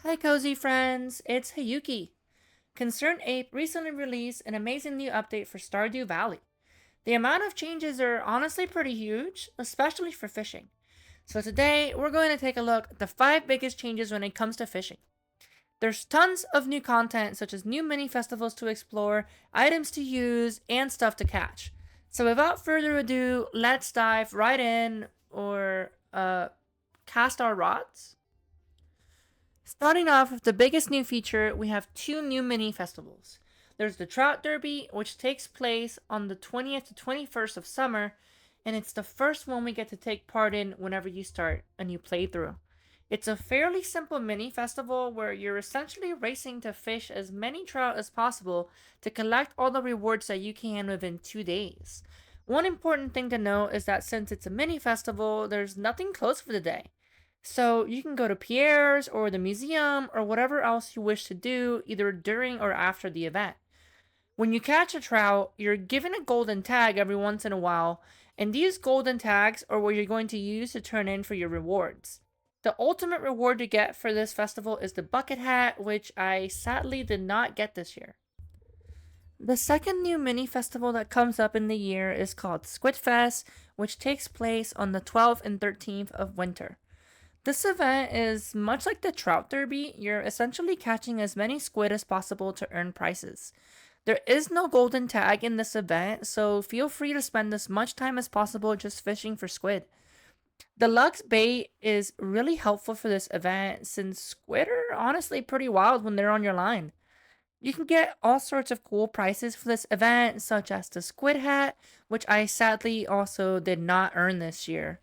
Hi, cozy friends! It's Hayuki. Concerned Ape recently released an amazing new update for Stardew Valley. The amount of changes are honestly pretty huge, especially for fishing. So today, we're going to take a look at the 5 biggest changes when it comes to fishing. There's tons of new content, such as new mini festivals to explore, items to use, and stuff to catch. So without further ado, let's dive right in or cast our rods. Starting off with the biggest new feature, we have 2 new mini festivals. There's the Trout Derby, which takes place on the 20th to 21st of summer, and it's the first one we get to take part in whenever you start a new playthrough. It's a fairly simple mini festival where you're essentially racing to fish as many trout as possible to collect all the rewards that you can within 2 days. One important thing to note is that since it's a mini festival, there's nothing closed for the day. So you can go to Pierre's or the museum or whatever else you wish to do either during or after the event. When you catch a trout, you're given a golden tag every once in a while, and these golden tags are what you're going to use to turn in for your rewards. The ultimate reward to get for this festival is the bucket hat, which I sadly did not get this year. The second new mini festival that comes up in the year is called Squid Fest, which takes place on the 12th and 13th of winter. This event is much like the Trout Derby. You're essentially catching as many squid as possible to earn prizes. There is no golden tag in this event, so feel free to spend as much time as possible just fishing for squid. The Lux bait is really helpful for this event since squid are honestly pretty wild when they're on your line. You can get all sorts of cool prizes for this event, such as the squid hat, which I sadly also did not earn this year.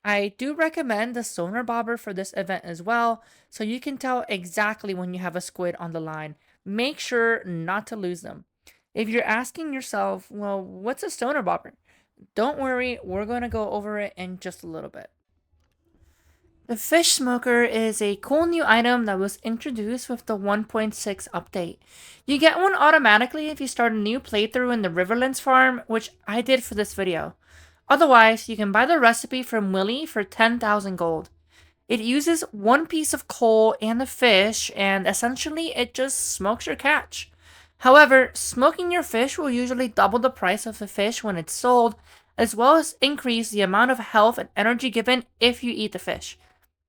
I do recommend the Sonar Bobber for this event as well, so you can tell exactly when you have a squid on the line. Make sure not to lose them. If you're asking yourself, well, what's a Sonar Bobber? Don't worry, we're going to go over it in just a little bit. The Fish Smoker is a cool new item that was introduced with the 1.6 update. You get one automatically if you start a new playthrough in the Riverlands farm, which I did for this video. Otherwise, you can buy the recipe from Willy for 10,000 gold. It uses one piece of coal and a fish, and essentially it just smokes your catch. However, smoking your fish will usually double the price of the fish when it's sold, as well as increase the amount of health and energy given if you eat the fish.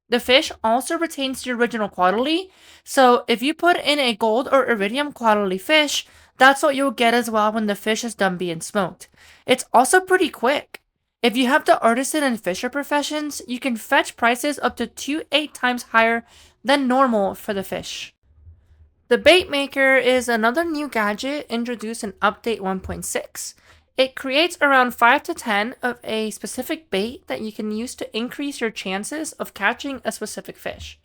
The fish also retains the original quality, so if you put in a gold or iridium quality fish, that's what you'll get as well when the fish is done being smoked. It's also pretty quick. If you have the artisan and fisher professions, you can fetch prices up to 2-8 times higher than normal for the fish. The Bait Maker is another new gadget introduced in Update 1.6. It creates around 5 to 10 of a specific bait that you can use to increase your chances of catching a specific fish.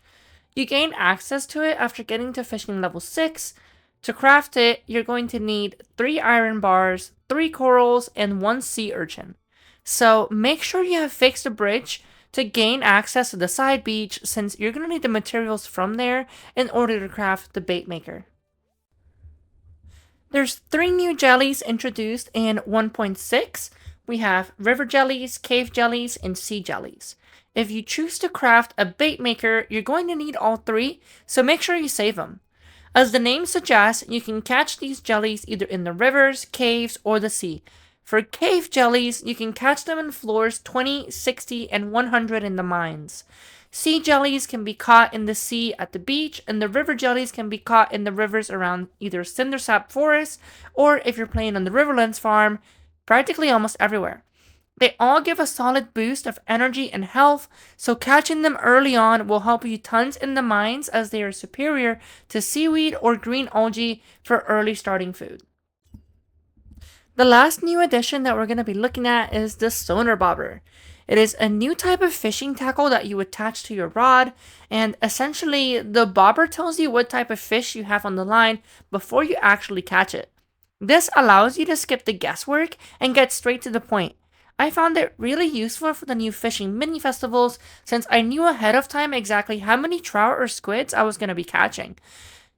You gain access to it after getting to fishing level 6. To craft it, you're going to need 3 iron bars, 3 corals, and 1 sea urchin. So make sure you have fixed a bridge to gain access to the side beach since you're going to need the materials from there in order to craft the bait maker. There's 3 new jellies introduced in 1.6. We have river jellies, cave jellies, and sea jellies. If you choose to craft a bait maker, you're going to need all 3, so make sure you save them. As the name suggests, you can catch these jellies either in the rivers, caves, or the sea. For cave jellies, you can catch them in floors 20, 60, and 100 in the mines. Sea jellies can be caught in the sea at the beach, and the river jellies can be caught in the rivers around either Cindersap Forest or, if you're playing on the Riverlands farm, practically almost everywhere. They all give a solid boost of energy and health, so catching them early on will help you tons in the mines as they are superior to seaweed or green algae for early starting food. The last new addition that we're going to be looking at is the Sonar Bobber. It is a new type of fishing tackle that you attach to your rod, and essentially the bobber tells you what type of fish you have on the line before you actually catch it. This allows you to skip the guesswork and get straight to the point. I found it really useful for the new fishing mini festivals since I knew ahead of time exactly how many trout or squids I was going to be catching.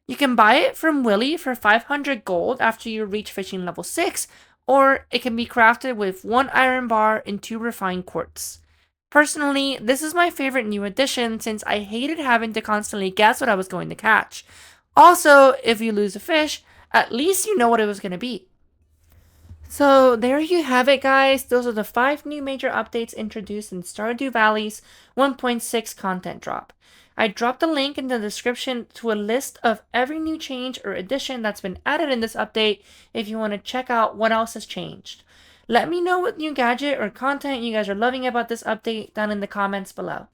You can buy it from Willy for 500 gold after you reach fishing level 6, or it can be crafted with 1 iron bar and 2 refined quartz. Personally, this is my favorite new addition since I hated having to constantly guess what I was going to catch. Also, if you lose a fish, at least you know what it was going to be. So there you have it, guys. Those are the 5 new major updates introduced in Stardew Valley's 1.6 content drop. I dropped a link in the description to a list of every new change or addition that's been added in this update if you want to check out what else has changed. Let me know what new gadget or content you guys are loving about this update down in the comments below.